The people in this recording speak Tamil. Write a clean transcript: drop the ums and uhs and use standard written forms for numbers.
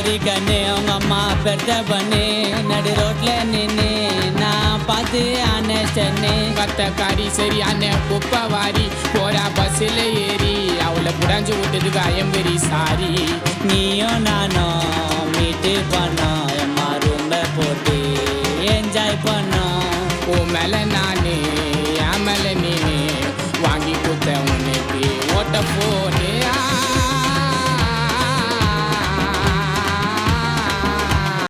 கண்ணே அவங்க அம்மா பெருத்த பண்ணு நடு ரோட்ல நின்று நான் பார்த்து அனஸ்டன்னு கத்தக்காரி சரியான குப்பவாரி போறா பஸ்ஸில் ஏறி அவளை புடாஞ்சு விட்டதுக்கு ஐயம் வெரி சாரி. நீயும் நானும் மீட்டு பண்ணோம் எம்மா ரூம்ப போட்டு என்ஜாய் பண்ணோம். உன் மேல நானு என் மேல நீனு வாங்கி கொடுத்த உனக்கு ஓட்ட போனே